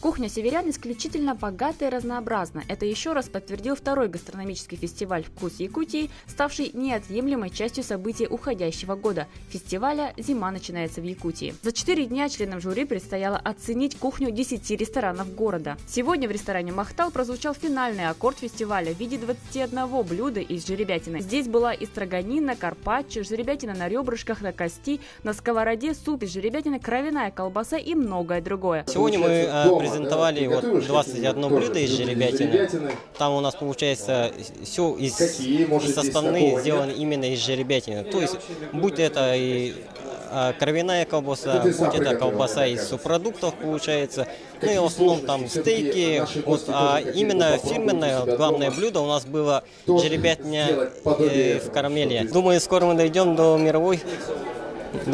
Кухня северян исключительно богата и разнообразна. Это еще раз подтвердил второй гастрономический фестиваль «Вкус Якутии», ставший неотъемлемой частью событий уходящего года – фестиваля «Зима начинается в Якутии». За 4 дня членам жюри предстояло оценить кухню 10 ресторанов города. Сегодня в ресторане «Махтал» прозвучал финальный аккорд фестиваля в виде 21 блюда из жеребятины. Здесь была и строганина, карпаччо, жеребятина на ребрышках, на кости, на сковороде, суп из жеребятины, кровяная колбаса и многое другое. Сегодня мы презентовали 21 блюдо из жеребятины. Там у нас получается все из составных сделано именно из жеребятины. То есть, будь это и кровяная колбаса, будь это колбаса из субпродуктов получается. Ну и в основном там стейки. А именно фирменное, главное блюдо у нас было жеребятня в карамели. Думаю, скоро мы дойдем до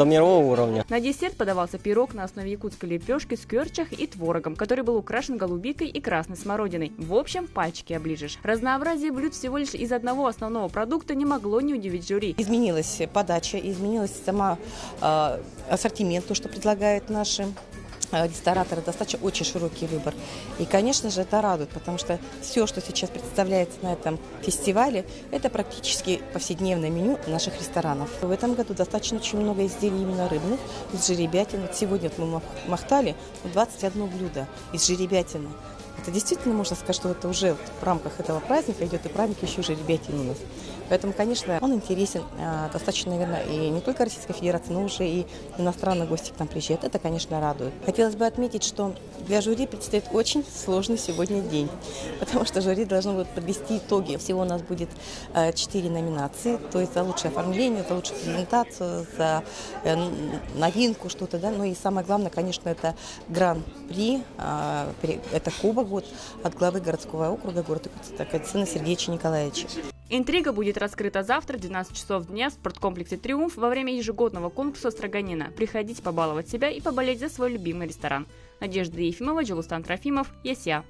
мирового уровня. На десерт подавался пирог на основе якутской лепешки с кёрчах и творогом, который был украшен голубикой и красной смородиной. В общем, пальчики оближешь. Разнообразие блюд всего лишь из одного основного продукта не могло не удивить жюри. Изменилась подача, изменилась сама ассортимент, то, что предлагают наши рестораторы, достаточно очень широкий выбор. И, конечно же, это радует, потому что все, что сейчас представляется на этом фестивале, это практически повседневное меню наших ресторанов. В этом году достаточно очень много изделий именно рыбных, из жеребятины. Вот сегодня мы в Махтале 21 блюдо из жеребятины. Это действительно можно сказать, что это уже в рамках этого праздника идет и праздник еще жеребятины у нас. Поэтому, конечно, он интересен достаточно, наверное, и не только Российской Федерации, но уже и иностранные гости к нам приезжают. Это, конечно, радует. Хотелось бы отметить, что для жюри предстоит очень сложный сегодня день, потому что жюри должно будет подвести итоги. Всего у нас будет 4 номинации, то есть за лучшее оформление, за лучшую презентацию, за новинку что-то, да. Ну и самое главное, конечно, это гран-при, это кубок от главы городского округа города Якутска Сергеевича Николаевича. Интрига будет раскрыта завтра в 12 часов дня в спорткомплексе «Триумф» во время ежегодного конкурса «Строганина». Приходите побаловать себя и поболеть за свой любимый ресторан. Надежда Ефимова, Джулустан Трофимов, ЯСЯ.